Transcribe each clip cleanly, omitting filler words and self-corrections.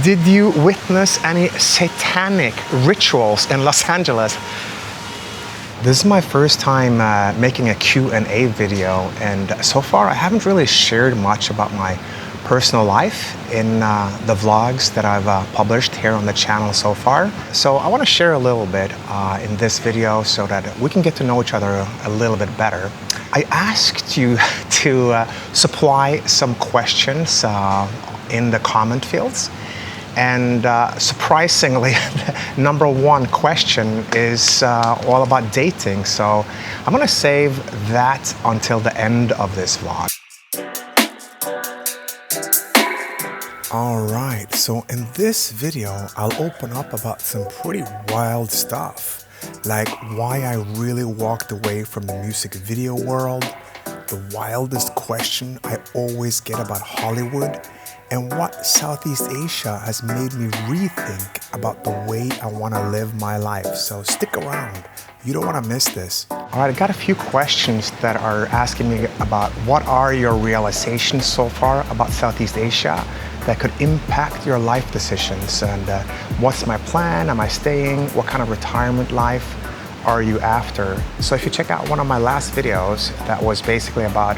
Did you witness any satanic rituals in Los Angeles? This is my first time making a Q&A video, and so far I haven't really shared much about my personal life in the vlogs that I've published here on the channel so far. So I want to share a little bit in this video so that we can get to know each other a little bit better. I asked you to supply some questions in the comment fields. And surprisingly, number one question is all about dating. So I'm gonna save that until the end of this vlog. All right, so in this video, I'll open up about some pretty wild stuff. Like why I really walked away from the music video world, the wildest question I always get about Hollywood, and what Southeast Asia has made me rethink about the way I want to live my life. So stick around, you don't want to miss this. All right, I got a few questions that are asking me about what are your realizations so far about Southeast Asia that could impact your life decisions, and what's my plan, am I staying, what kind of retirement life are you after? So if you check out one of my last videos that was basically about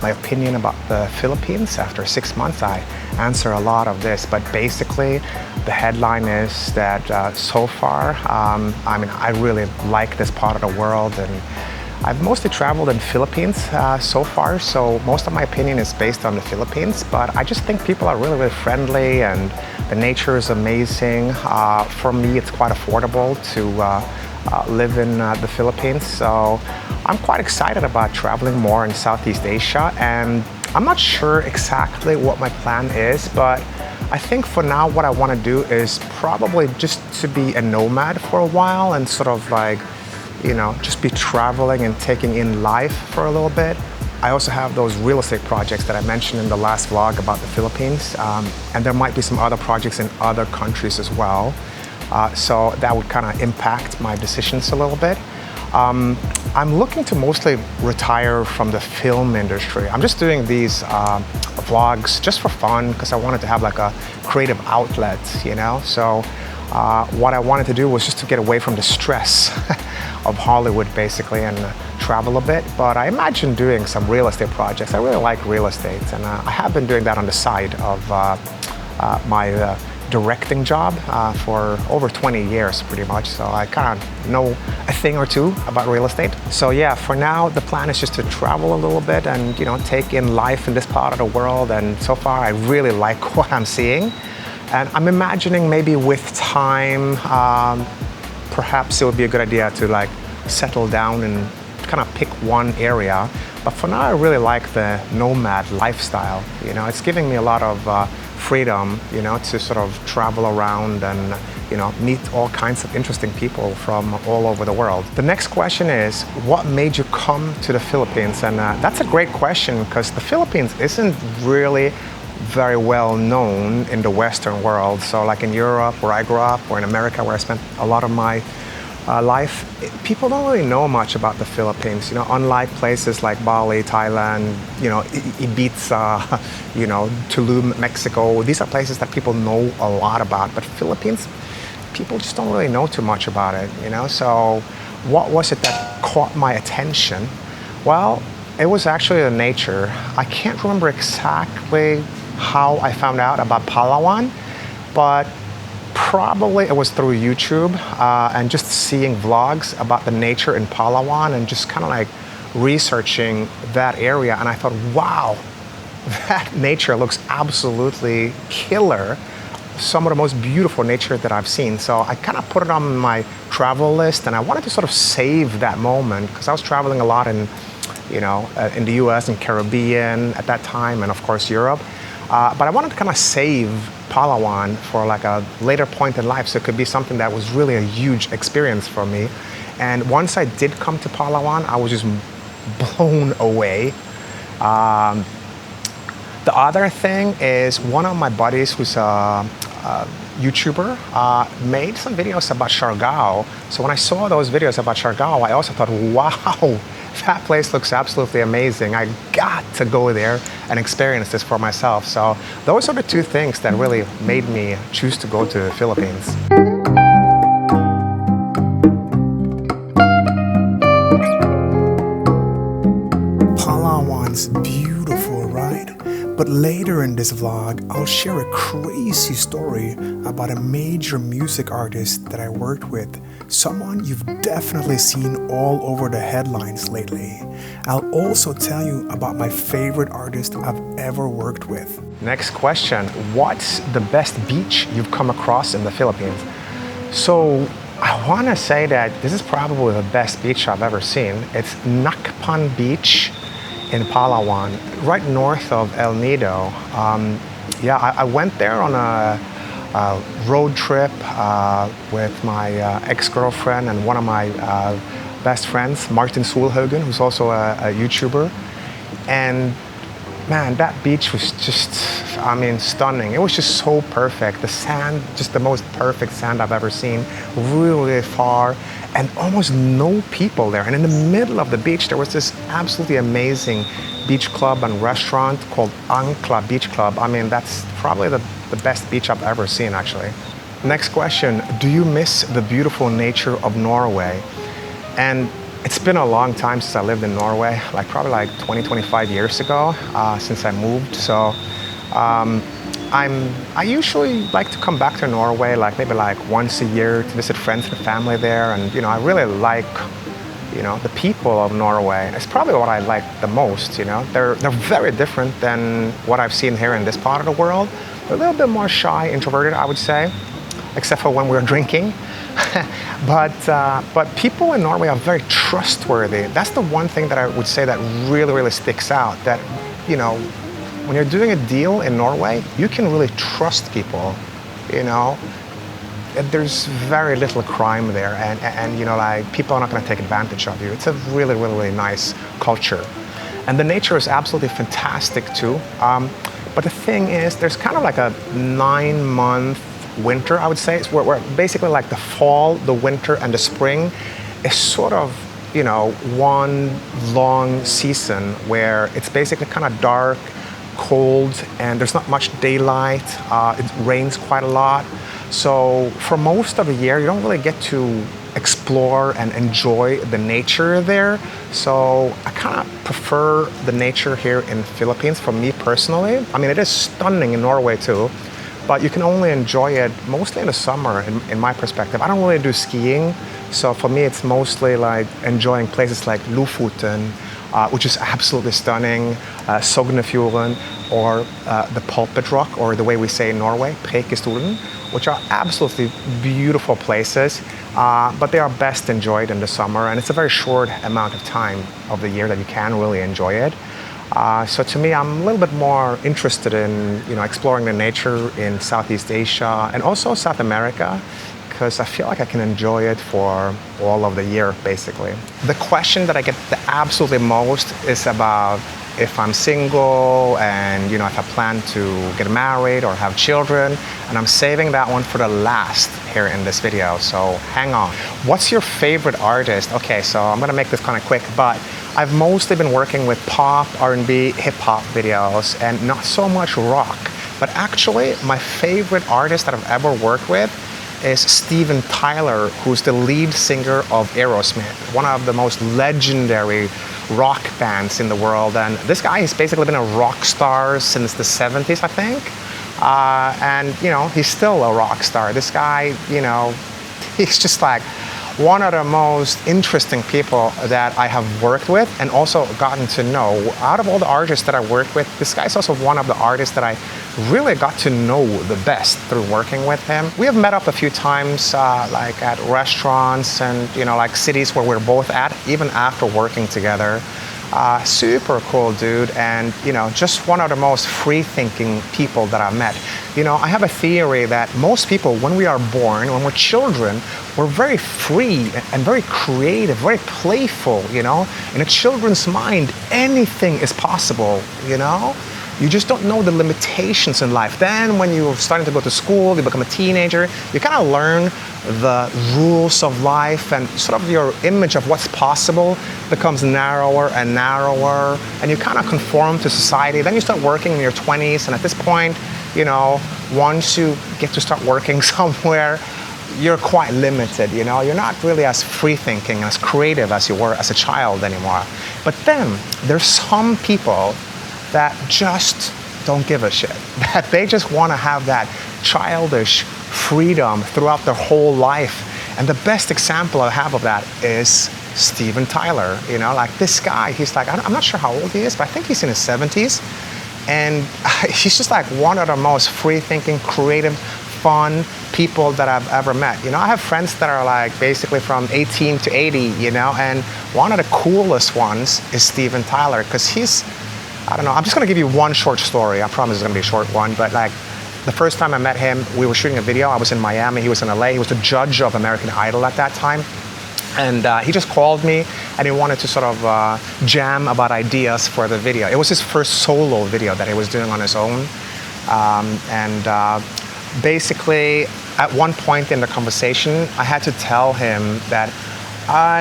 my opinion about the Philippines after 6 months, I answer a lot of this, but basically the headline is that so far, I mean, I really like this part of the world, and I've mostly traveled in Philippines so far, so most of my opinion is based on the Philippines, but I just think people are really, really friendly and the nature is amazing. For me, it's quite affordable to live in the Philippines, so I'm quite excited about traveling more in Southeast Asia, and I'm not sure exactly what my plan is, but I think for now what I want to do is probably just to be a nomad for a while and sort of like, you know, just be traveling and taking in life for a little bit. I also have those real estate projects that I mentioned in the last vlog about the Philippines, and there might be some other projects in other countries as well. So that would kind of impact my decisions a little bit. I'm looking to mostly retire from the film industry. I'm just doing these vlogs just for fun because I wanted to have like a creative outlet, you know? So what I wanted to do was just to get away from the stress of Hollywood basically and travel a bit. But I imagine doing some real estate projects. I really like real estate, and I have been doing that on the side of my directing job for over 20 years pretty much, so I kind of know a thing or two about real estate. So yeah, for now the plan is just to travel a little bit and, you know, take in life in this part of the world, and so far I really like what I'm seeing, and I'm imagining maybe with time perhaps it would be a good idea to like settle down and kind of pick one area. But for now I really like the nomad lifestyle. You know, it's giving me a lot of freedom, you know, to sort of travel around and, you know, meet all kinds of interesting people from all over the world. The next question is, what made you come to the Philippines? And that's a great question because the Philippines isn't really very well known in the Western world. So like in Europe where I grew up, or in America where I spent a lot of my life, people don't really know much about the Philippines, you know, unlike places like Bali, Thailand, you know, Ibiza, you know, Tulum, Mexico. These are places that people know a lot about, but Philippines, people just don't really know too much about it, you know. So what was it that caught my attention? Well, it was actually the nature. I can't remember exactly how I found out about Palawan, but probably it was through YouTube and just seeing vlogs about the nature in Palawan and just kind of like researching that area, and I thought, wow, that nature looks absolutely killer. Some of the most beautiful nature that I've seen. So I kind of put it on my travel list, and I wanted to sort of save that moment because I was traveling a lot in, you know, in the US and Caribbean at that time, and of course Europe. But I wanted to kind of save Palawan for like a later point in life, so it could be something that was really a huge experience for me. And once I did come to Palawan, I was just blown away. The other thing is one of my buddies who's a YouTuber made some videos about Siargao. So when I saw those videos about Siargao, I also thought, wow, that place looks absolutely amazing. I got to go there and experience this for myself. So those are the two things that really made me choose to go to the Philippines. Palawan's beautiful, right? But later in this vlog, I'll share a crazy story about a major music artist that I worked with, someone you've definitely seen all over the headlines lately. I'll also tell you about my favorite artist I've ever worked with. Next question, what's the best beach you've come across in the Philippines? So I want to say that this is probably the best beach I've ever seen. It's Nakpan Beach in Palawan, right north of El Nido. I went there on a road trip with my ex-girlfriend and one of my best friends, Martin Solhaugen, who's also a YouTuber. And man, that beach was just, stunning. It was just so perfect. The sand, just the most perfect sand I've ever seen, really far, and almost no people there. And in the middle of the beach, there was this absolutely amazing beach club and restaurant called Ankla Beach Club. That's probably the best beach I've ever seen, actually. Next question, do you miss the beautiful nature of Norway? And it's been a long time since I lived in Norway, probably 20, 25 years ago, since I moved. So I usually like to come back to Norway, maybe once a year to visit friends and family there. And I really like, the people of Norway. It's probably what I like the most. They're very different than what I've seen here in this part of the world. They're a little bit more shy, introverted, I would say, except for when we're drinking. But people in Norway are very trustworthy. That's the one thing that I would say that really, really sticks out. That, when you're doing a deal in Norway, you can really trust people, There's very little crime there, and people are not going to take advantage of you. It's a really, really, really nice culture. And the nature is absolutely fantastic too. But the thing is, there's kind of a 9-month winter, I would say. It's where basically the fall, the winter, and the spring is sort of, one long season where it's basically kind of dark, cold, and there's not much daylight. It rains quite a lot. So for most of the year, you don't really get to explore and enjoy the nature there. So I kind of prefer the nature here in Philippines for me personally. It is stunning in Norway too, but you can only enjoy it mostly in the summer, in my perspective. I don't really do skiing, so for me it's mostly enjoying places like Lofoten, which is absolutely stunning, Sognefjorden, or the Pulpit Rock, or the way we say in Norway, Preikestolen, which are absolutely beautiful places, but they are best enjoyed in the summer, and it's a very short amount of time of the year that you can really enjoy it. So to me, I'm a little bit more interested in exploring the nature in Southeast Asia and also South America, because I feel like I can enjoy it for all of the year, basically. The question that I get the absolutely most is about if I'm single and if I plan to get married or have children, and I'm saving that one for the last here in this video, so hang on. What's your favorite artist? Okay, so I'm gonna make this kind of quick, but I've mostly been working with pop, R&B, hip-hop videos, and not so much rock. But actually, my favorite artist that I've ever worked with is Steven Tyler, who's the lead singer of Aerosmith, one of the most legendary rock bands in the world. And this guy has basically been a rock star since the 70s, I think. And he's still a rock star. This guy, he's just one of the most interesting people that I have worked with and also gotten to know. Out of all the artists that I worked with, this guy's also one of the artists that I really got to know the best through working with him. We have met up a few times, at restaurants and, cities where we're both at, even after working together. Super cool dude, and just one of the most free-thinking people that I've met. I have a theory that most people, when we are born, when we're children, we're very free and very creative, very playful. In a children's mind, anything is possible. you just don't know the limitations in life. Then when you're starting to go to school, you become a teenager, you kind of learn the rules of life, and sort of your image of what's possible becomes narrower and narrower, and you kind of conform to society. Then you start working in your 20s, and at this point, you know, once you get to start working somewhere, you're quite limited, you know. You're not really as free-thinking, as creative as you were as a child anymore. But then there's some people that just don't give a shit. That they just want to have that childish freedom throughout their whole life. And the best example I have of that is Steven Tyler. You know, like this guy, he's like, I'm not sure how old he is, but I think he's in his 70s. And he's just like one of the most free-thinking, creative, fun people that I've ever met. You know, I have friends that are like basically from 18 to 80, you know, and one of the coolest ones is Steven Tyler, because he's, I don't know, I'm just gonna give you one short story. I promise it's gonna be a short one, but like the first time I met him, we were shooting a video. I was in Miami, he was in LA. He was the judge of American Idol at that time. And he just called me and he wanted to sort of jam about ideas for the video. It was his first solo video that he was doing on his own. Basically, at one point in the conversation, I had to tell him that,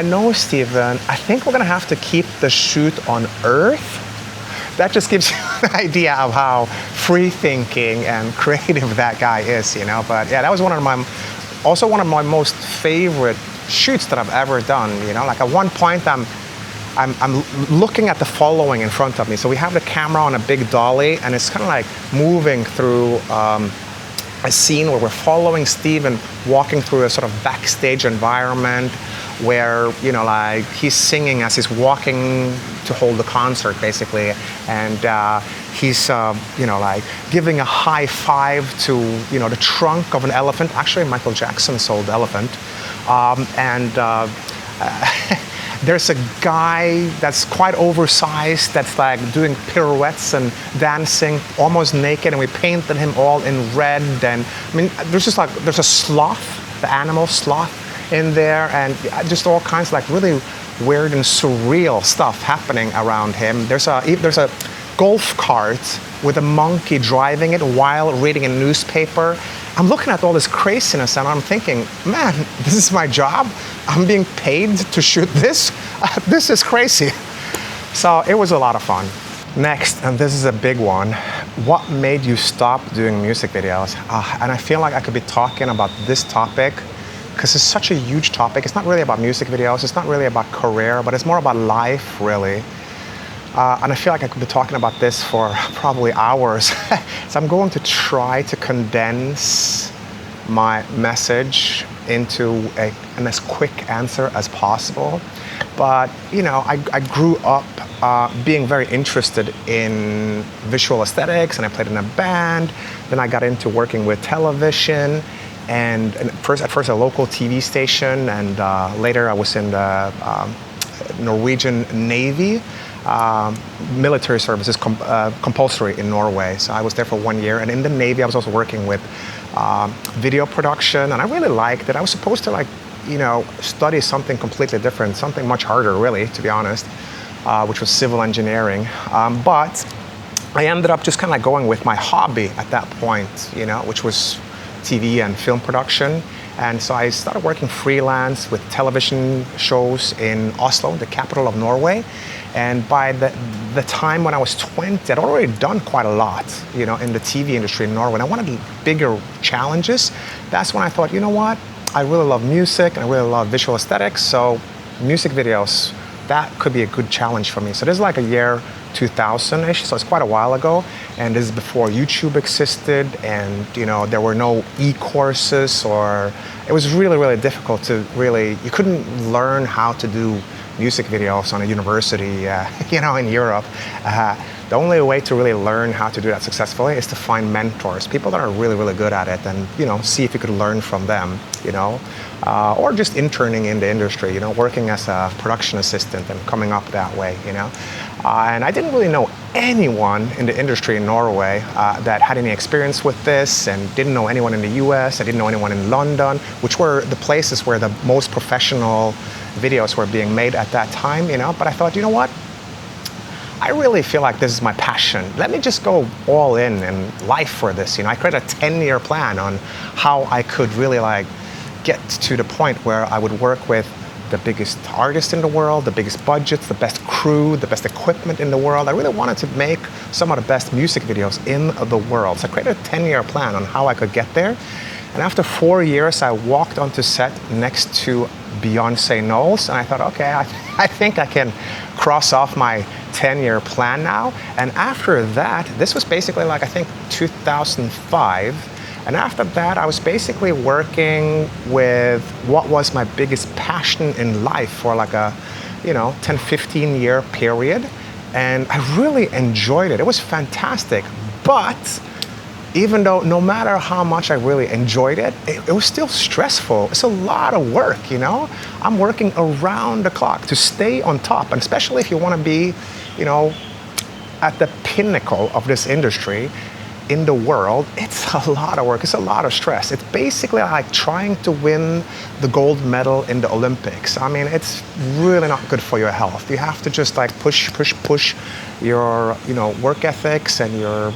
no, Steven, I think we're gonna have to keep the shoot on Earth. That just gives you an idea of how free-thinking and creative that guy is, you know. But yeah, that was one of my most favorite shoots that I've ever done, you know. Like at one point, I'm looking at the following in front of me. So we have the camera on a big dolly, and it's kind of like moving through a scene where we're following Steven walking through a sort of backstage environment where, you know, like he's singing as he's walking to hold the concert, basically, and he's, you know, like giving a high five to, you know, the trunk of an elephant. Actually, Michael Jackson sold the elephant, there's a guy that's quite oversized that's like doing pirouettes and dancing almost naked, and we painted him all in red. And I mean, there's a sloth, the animal sloth in there, and just all kinds of like really weird and surreal stuff happening around him. There's a golf cart with a monkey driving it while reading a newspaper. I'm looking at all this craziness and I'm thinking, man, this is my job? I'm being paid to shoot this? This is crazy. So it was a lot of fun. Next, and this is a big one, what made you stop doing music videos? And I feel like I could be talking about this topic because it's such a huge topic. It's not really about music videos, it's not really about career, but it's more about life, really. And I feel like I could be talking about this for probably hours. So I'm going to try to condense my message into an as quick answer as possible. But, you know, I grew up being very interested in visual aesthetics, and I played in a band. Then I got into working with television, and at first a local TV station, and later I was in the Norwegian Navy. Military service is compulsory in Norway, so I was there for 1 year. And in the Navy, I was also working with video production, and I really liked it. I was supposed to, like, you know, study something completely different, something much harder, really, to be honest, which was civil engineering. But I ended up just kind of like going with my hobby at that point, you know, which was TV and film production. And so I started working freelance with television shows in Oslo, the capital of Norway. And by the time when I was 20, I'd already done quite a lot, you know, in the TV industry in Norway. And I wanted bigger challenges. That's when I thought, you know what? I really love music and I really love visual aesthetics. So music videos, that could be a good challenge for me. So this is like a year 2000-ish, so it's quite a while ago. And this is before YouTube existed, and, you know, there were no e-courses, or it was really, really difficult to you couldn't learn how to do music videos on a university, you know, in Europe. The only way to really learn how to do that successfully is to find mentors, people that are really, really good at it, and, you know, see if you could learn from them, you know, or just interning in the industry, you know, working as a production assistant and coming up that way, you know. And I didn't really know anyone in the industry in Norway that had any experience with this, and didn't know anyone in the US. I didn't know anyone in London, which were the places where the most professional videos were being made at that time, you know. But I thought, you know what? I really feel like this is my passion. Let me just go all in life for this. I created a 10-year plan on how I could really like get to the point where I would work with the biggest artists in the world, the biggest budgets, the best crew, the best equipment in the world. I really wanted to make some of the best music videos in the world. So I created a 10-year plan on how I could get there. And after 4 years, I walked onto set next to Beyonce Knowles, and I thought, okay, I think I can cross off my 10-year plan now. And after that, this was basically like, I think 2005. And after that, I was basically working with what was my biggest passion in life for like a, 10, 15 year period. And I really enjoyed it. It was fantastic. But even though no matter how much I really enjoyed it, it was still stressful. It's a lot of work, I'm working around the clock to stay on top. And especially if you want to be, at the pinnacle of this industry in the world, it's a lot of work. It's a lot of stress. It's basically like trying to win the gold medal in the Olympics. I mean, it's really not good for your health. You have to just like push your, work ethics and your,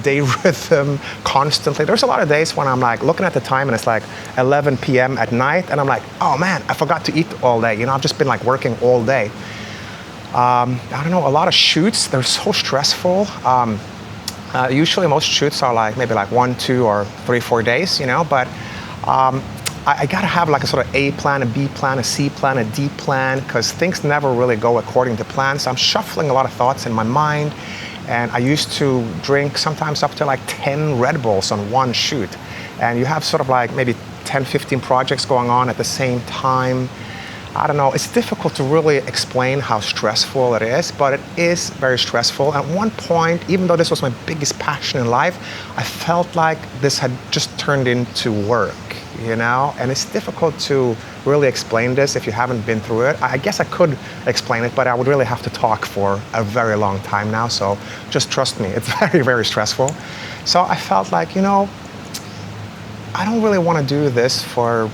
day rhythm constantly. There's a lot of days when I'm like looking at the time and it's like 11 p.m. at night and I'm like, oh man, I forgot to eat all day. I've just been like working all day. I don't know, a lot of shoots, they're so stressful. Usually most shoots are like maybe like 1, 2, or 3, 4 days, but I gotta have like a sort of A plan, a B plan, a C plan, a D plan, because things never really go according to plan. So I'm shuffling a lot of thoughts in my mind, and I used to drink sometimes up to like 10 Red Bulls on one shoot. And you have sort of like maybe 10, 15 projects going on at the same time. I don't know, it's difficult to really explain how stressful it is, but it is very stressful. At one point, even though this was my biggest passion in life, I felt like this had just turned into work, and it's difficult to really explain this if you haven't been through it. I guess I could explain it, but I would really have to talk for a very long time now, so just trust me, it's very, very stressful. So I felt like, I don't really want to do this for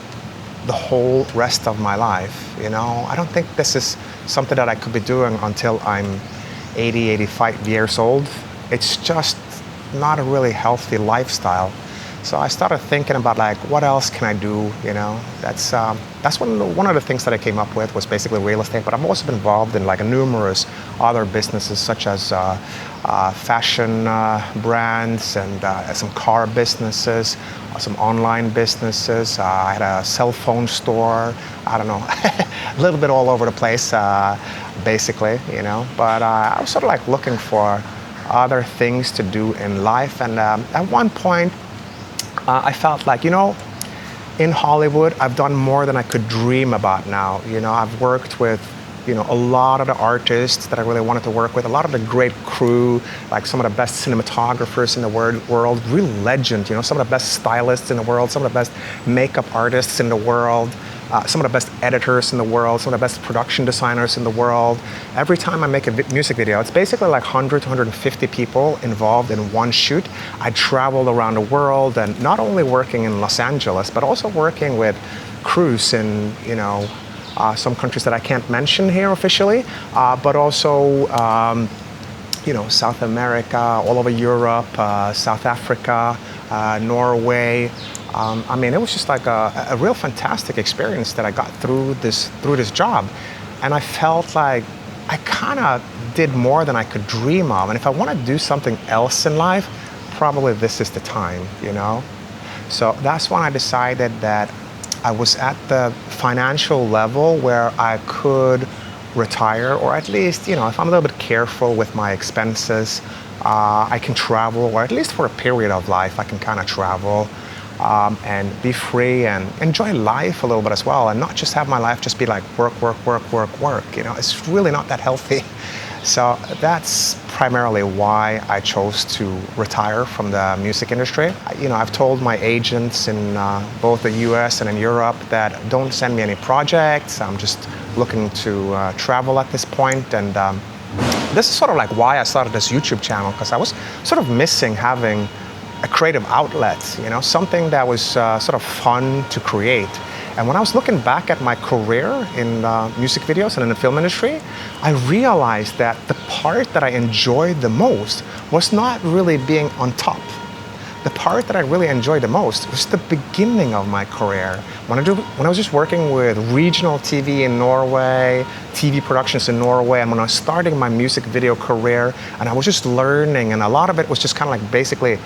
the whole rest of my life, I don't think this is something that I could be doing until I'm 80, 85 years old. It's just not a really healthy lifestyle. So I started thinking about like, what else can I do, That's one of the things that I came up with was basically real estate, but I've also been involved in like numerous other businesses such as fashion brands and some car businesses, some online businesses. I had a cell phone store, I don't know, a little bit all over the place, basically, but I was sort of like looking for other things to do in life. And at one point, I felt like, in Hollywood, I've done more than I could dream about now. I've worked with, a lot of the artists that I really wanted to work with, a lot of the great crew, like some of the best cinematographers in the world, real legend, some of the best stylists in the world, some of the best makeup artists in the world, some of the best editors in the world, some of the best production designers in the world. Every time I make a music video, it's basically like 100 to 150 people involved in one shoot. I traveled around the world, and not only working in Los Angeles, but also working with crews in, some countries that I can't mention here officially, but also, South America, all over Europe, South Africa, Norway. I mean, it was just like a real fantastic experience that I got through this job. And I felt like I kind of did more than I could dream of. And if I want to do something else in life, probably this is the time, So that's when I decided that I was at the financial level where I could retire, or at least, if I'm a little bit careful with my expenses, I can travel, or at least for a period of life, I can kind of travel. And be free and enjoy life a little bit as well, and not just have my life just be like work. It's really not that healthy. So that's primarily why I chose to retire from the music industry. I've told my agents in both the US and in Europe that don't send me any projects. I'm just looking to travel at this point. And this is sort of like why I started this YouTube channel, because I was sort of missing having a creative outlet, something that was sort of fun to create. And when I was looking back at my career in music videos and in the film industry, I realized that the part that I enjoyed the most was not really being on top. The part that I really enjoyed the most was the beginning of my career. When I was just working with regional TV in Norway, TV productions in Norway, and when I was starting my music video career, and I was just learning, and a lot of it was just kind of like basically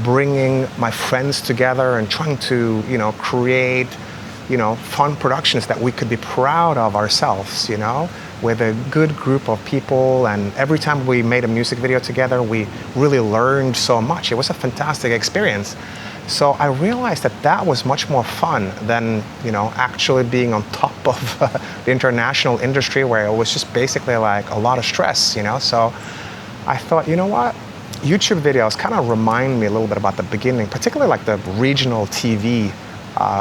bringing my friends together and trying to, create, fun productions that we could be proud of ourselves, with a good group of people. And every time we made a music video together, we really learned so much. It was a fantastic experience. So I realized that that was much more fun than, actually being on top of the international industry, where it was just basically like a lot of stress, So I thought, you know what? YouTube videos kind of remind me a little bit about the beginning, particularly like the regional TV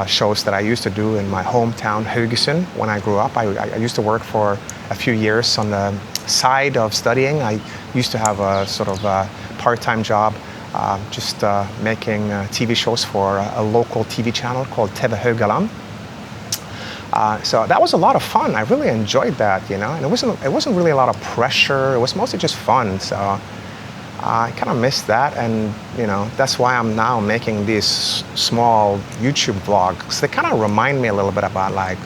shows that I used to do in my hometown, Haugesund, when I grew up. I used to work for a few years on the side of studying. I used to have a sort of a part-time job just making TV shows for a local TV channel called TV Haugaland. So that was a lot of fun. I really enjoyed that, and it wasn't really a lot of pressure. It was mostly just fun. So I kind of missed that, and that's why I'm now making these small YouTube vlogs. They kind of remind me a little bit about like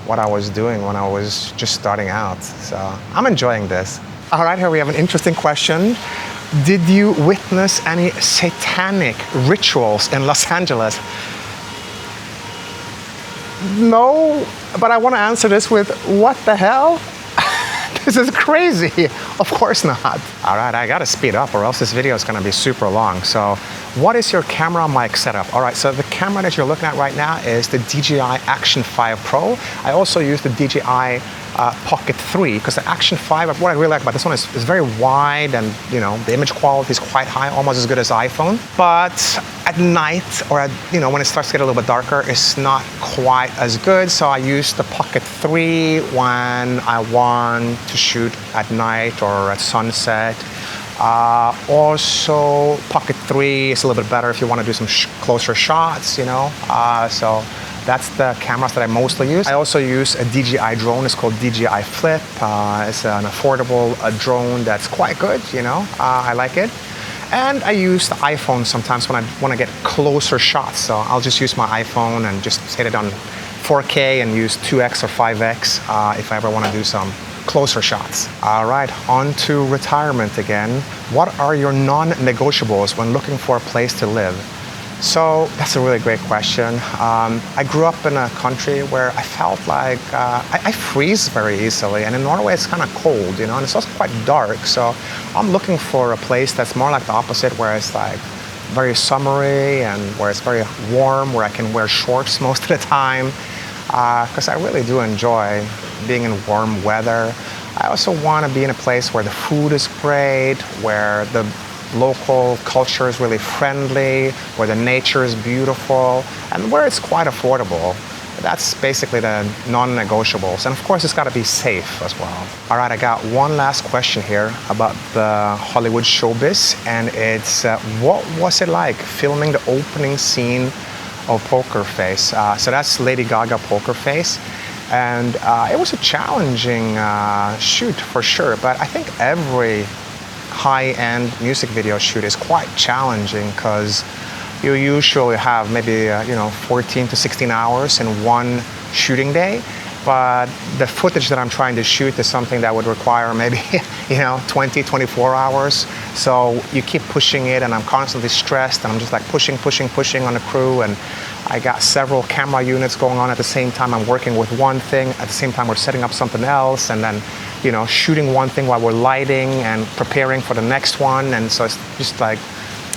what I was doing when I was just starting out. So I'm enjoying this. All right, here we have an interesting question. Did you witness any satanic rituals in Los Angeles? No, but I want to answer this with what the hell? This is crazy. Of course not. All right, I gotta speed up or else this video is gonna be super long. So what is your camera mic setup? All right, so the camera that you're looking at right now is the DJI Action 5 Pro. I also use the DJI Pocket 3, because the Action 5, what I really like about this one is very wide, and the image quality is quite high, almost as good as iPhone. But at night, or when it starts to get a little bit darker, it's not quite as good. So I use the Pocket 3 when I want to shoot at night or at sunset. Also, Pocket 3 is a little bit better if you want to do some closer shots, so that's the cameras that I mostly use. I also use a DJI drone. It's called DJI Flip. It's an affordable drone that's quite good, I like it. And I use the iPhone sometimes when I want to get closer shots. So I'll just use my iPhone and just set it on 4K and use 2x or 5x if I ever want to do some closer shots. All right, on to retirement again. What are your non-negotiables when looking for a place to live? So that's a really great question. I grew up in a country where I felt like I freeze very easily, and in Norway it's kind of cold, and it's also quite dark. So I'm looking for a place that's more like the opposite, where it's like very summery and where it's very warm, where I can wear shorts most of the time, because I really do enjoy being in warm weather. I also want to be in a place where the food is great, where the local culture is really friendly, where the nature is beautiful, and where it's quite affordable. That's basically the non-negotiables. And of course, it's got to be safe as well. All right, I got one last question here about the Hollywood showbiz, and it's what was it like filming the opening scene of Poker Face? So that's Lady Gaga Poker Face. And it was a challenging shoot for sure, but I think every high-end music video shoot is quite challenging, because you usually have maybe 14 to 16 hours in one shooting day, but the footage that I'm trying to shoot is something that would require maybe 20, 24 hours. So you keep pushing it, and I'm constantly stressed, and I'm just like pushing on the crew, and I got several camera units going on at the same time. I'm working with one thing, at the same time we're setting up something else, and then shooting one thing while we're lighting and preparing for the next one. And so it's just like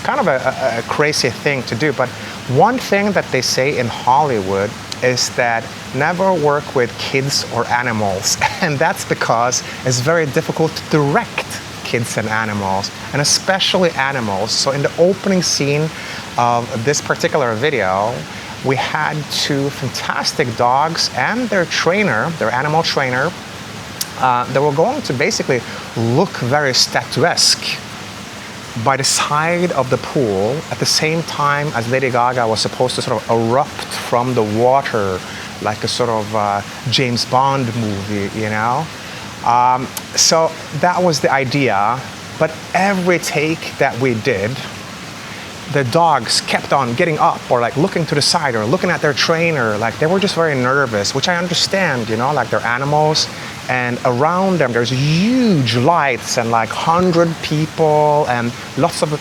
kind of a crazy thing to do. But one thing that they say in Hollywood is that never work with kids or animals. And that's because it's very difficult to direct kids and animals, and especially animals. So in the opening scene of this particular video, we had two fantastic dogs and their trainer, their animal trainer, they were going to basically look very statuesque by the side of the pool at the same time as Lady Gaga was supposed to sort of erupt from the water like a sort of James Bond movie, you know? So that was the idea, but every take that we did, the dogs kept on getting up or like looking to the side or looking at their trainer. Like they were just very nervous, which I understand, you know, like they're animals, and around them there's huge lights and like 100 people and lots of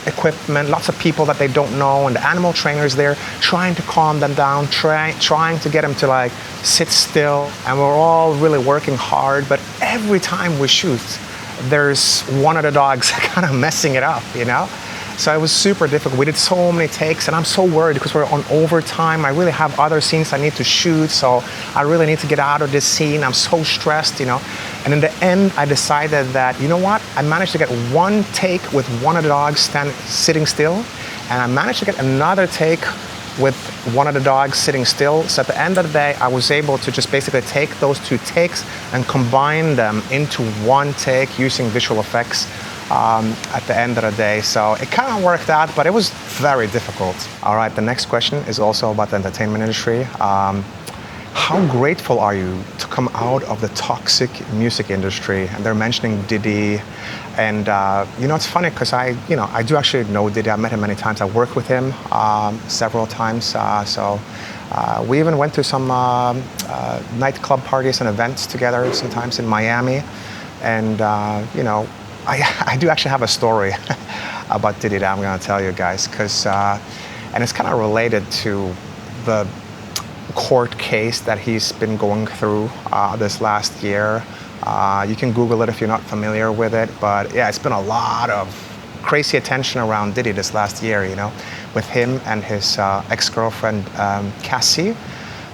equipment, lots of people that they don't know, and the animal trainers there trying to calm them down, trying to get them to like sit still, and we're all really working hard. But every time we shoot, there's one of the dogs kind of messing it up, you know? So it was super difficult. We did so many takes, and I'm so worried because we're on overtime. I really have other scenes I need to shoot, so I really need to get out of this scene. I'm so stressed, you know. And in the end, I decided that, you know what? I managed to get one take with one of the dogs sitting still, and I managed to get another take with one of the dogs sitting still. So at the end of the day, I was able to just basically take those two takes and combine them into one take using visual effects at the end of the day. So it kind of worked out, but it was very difficult. All right, the next question is also about the entertainment industry. How grateful are you to come out of the toxic music industry? And they're mentioning Diddy. And you know, it's funny because I do actually know Diddy. I met him many times. I worked with him several times. We even went to some nightclub parties and events together sometimes in Miami. And you know, I do actually have a story about Diddy that I'm going to tell you guys, because and it's kind of related to the court case that he's been going through this last year. You can Google it if you're not familiar with it, but yeah, it's been a lot of crazy attention around Diddy this last year, you know, with him and his ex-girlfriend Cassie,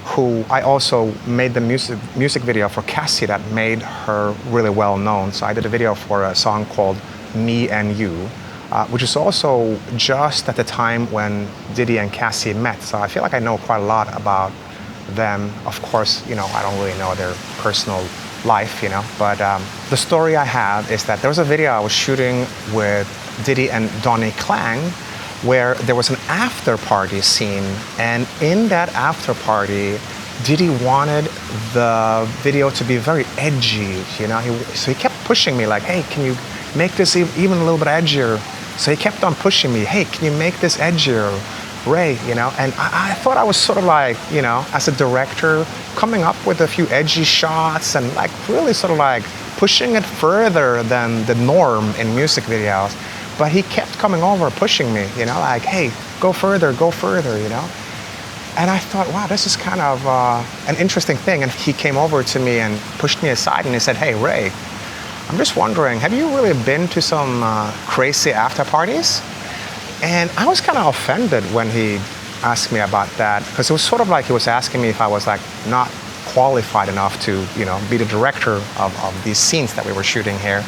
who I also made the music video for Cassie that made her really well known. So I did a video for a song called Me and You, which is also just at the time when Diddy and Cassie met. So I feel like I know quite a lot about them. Of course, you know, I don't really know their personal life, you know, but the story I have is that there was a video I was shooting with Diddy and Donnie Klang, where there was an after party scene, and in that after party, Diddy wanted the video to be very edgy, you know. So he kept pushing me like, hey, can you make this even a little bit edgier? So he kept on pushing me, hey, can you make this edgier, Ray, you know? And I thought I was sort of like, you know, as a director, coming up with a few edgy shots and like really sort of like pushing it further than the norm in music videos. But he kept coming over, pushing me, you know, like, hey, go further, you know. And I thought, wow, this is kind of an interesting thing. And he came over to me and pushed me aside and he said, hey, Ray, I'm just wondering, have you really been to some crazy after parties? And I was kind of offended when he asked me about that, because it was sort of like he was asking me if I was like not qualified enough to, you know, be the director of these scenes that we were shooting here.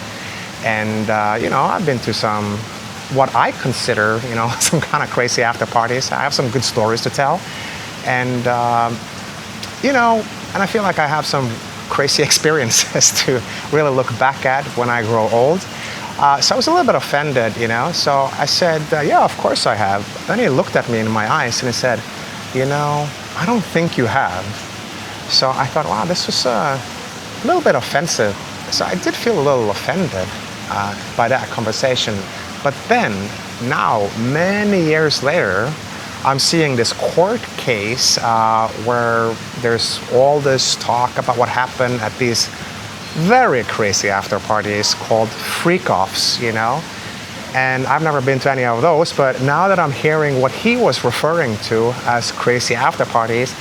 And, you know, I've been to some, what I consider, you know, some kind of crazy after parties. I have some good stories to tell. And, you know, and I feel like I have some crazy experiences to really look back at when I grow old. So I was a little bit offended, you know. So I said, yeah, of course I have. Then he looked at me in my eyes and he said, you know, I don't think you have. So I thought, wow, this was a little bit offensive. So I did feel a little offended by that conversation. But then, now, many years later, I'm seeing this court case where there's all this talk about what happened at these very crazy after parties called freak-offs, you know. And I've never been to any of those, but now that I'm hearing what he was referring to as crazy after parties,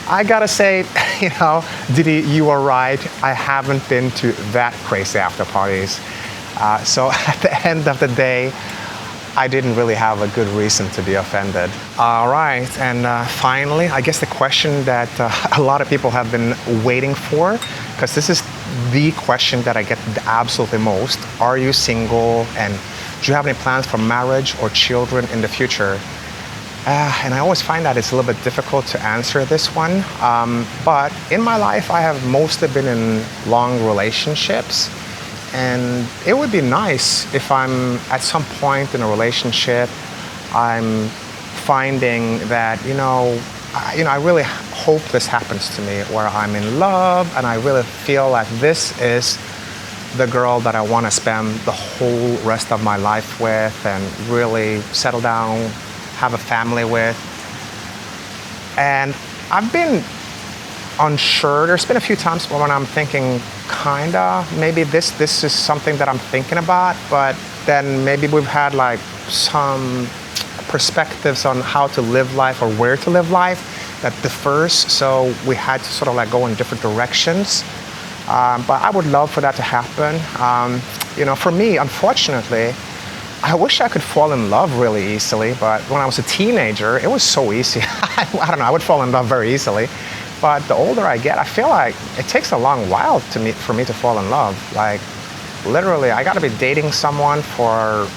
I gotta say, you know, Diddy, you were right. I haven't been to that crazy after parties. So at the end of the day, I didn't really have a good reason to be offended. All right, and finally, I guess the question that a lot of people have been waiting for, because this is the question that I get absolutely most. Are you single, and do you have any plans for marriage or children in the future? And I always find that it's a little bit difficult to answer this one. But in my life, I have mostly been in long relationships. And it would be nice if I'm at some point in a relationship, I'm finding that, I really hope this happens to me, where I'm in love and I really feel like this is the girl that I want to spend the whole rest of my life with and really settle down, have a family with. And I've been unsure. There's been a few times when I'm thinking, kinda, maybe this is something that I'm thinking about, but then maybe we've had like some perspectives on how to live life or where to live life that differs, so we had to sort of like go in different directions. But I would love for that to happen. You know, for me, unfortunately, I wish I could fall in love really easily, but when I was a teenager, it was so easy. I don't know, I would fall in love very easily. But the older I get, I feel like it takes a long while for me to fall in love. Like, literally, I gotta be dating someone for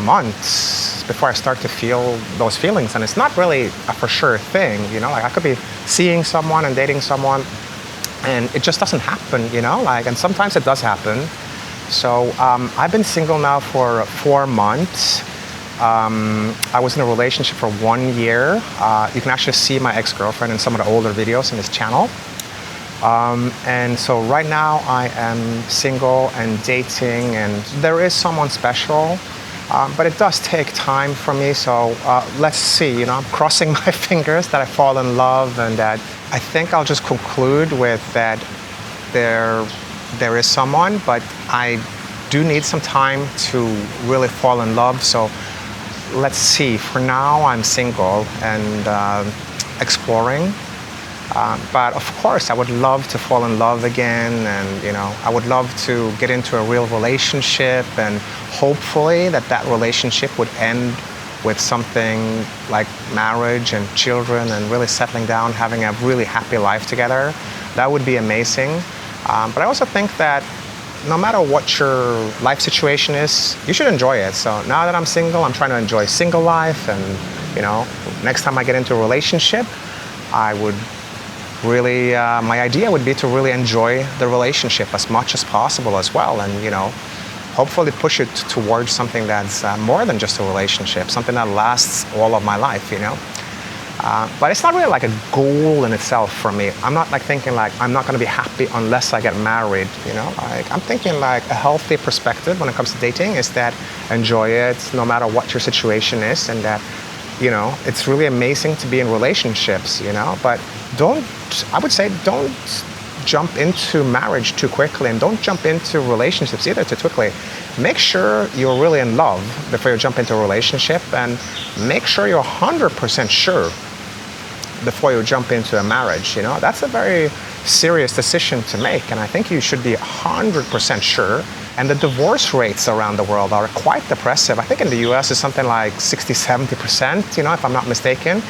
months before I start to feel those feelings. And it's not really a for sure thing, you know? Like, I could be seeing someone and dating someone, and it just doesn't happen, you know? Like, and sometimes it does happen. So I've been single now for 4 months. I was in a relationship for 1 year. You can actually see my ex-girlfriend in some of the older videos in this channel. And so right now I am single and dating, and there is someone special, but it does take time for me. So let's see, you know, I'm crossing my fingers that I fall in love, and that I think I'll just conclude with that there is someone, but I do need some time to really fall in love. So let's see. For now, I'm single and exploring. But of course, I would love to fall in love again, and you know, I would love to get into a real relationship, and hopefully that relationship would end with something like marriage and children, and really settling down, having a really happy life together. That would be amazing. But I also think that no matter what your life situation is, you should enjoy it. So now that I'm single, I'm trying to enjoy single life, and you know, next time I get into a relationship, I would really, my idea would be to really enjoy the relationship as much as possible as well, and you know, hopefully push it towards something that's more than just a relationship, something that lasts all of my life, you know. But it's not really like a goal in itself for me. I'm not like thinking like I'm not going to be happy unless I get married, you know. Like, I'm thinking like a healthy perspective when it comes to dating is that enjoy it no matter what your situation is, and that, you know, it's really amazing to be in relationships, you know, but I would say don't jump into marriage too quickly, and don't jump into relationships either too quickly. Make sure you're really in love before you jump into a relationship, and make sure you're 100% sure before you jump into a marriage, you know. That's a very serious decision to make, and I think you should be 100% sure. And the divorce rates around the world are quite depressive. I think in the US it's something like 60-70%, you know, if I'm not mistaken.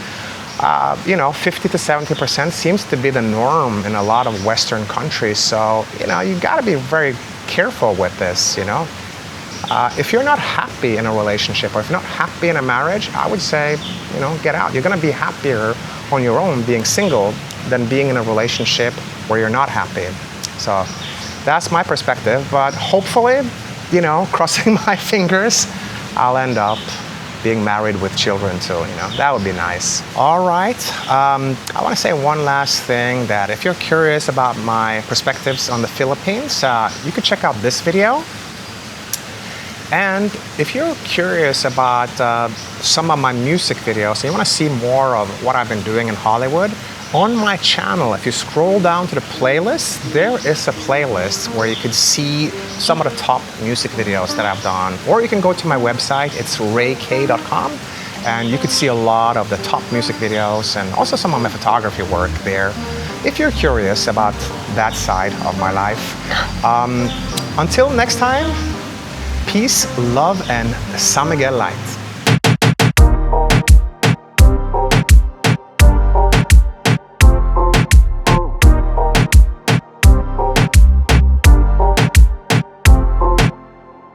You know, 50 to 70% seems to be the norm in a lot of Western countries. So, you know, you gotta be very careful with this, you know. If you're not happy in a relationship, or if you're not happy in a marriage, I would say, you know, get out. You're gonna be happier on your own being single than being in a relationship where you're not happy. So that's my perspective, but hopefully, you know, crossing my fingers, I'll end up being married with children too, you know. That would be nice. All right, I want to say one last thing, that if you're curious about my perspectives on the Philippines, you could check out this video. And if you're curious about some of my music videos, and you want to see more of what I've been doing in Hollywood, on my channel, if you scroll down to the playlist, there is a playlist where you can see some of the top music videos that I've done. Or you can go to my website, it's rayk.com, and you could see a lot of the top music videos, and also some of my photography work there, if you're curious about that side of my life. Until next time, peace, love, and San Miguel light.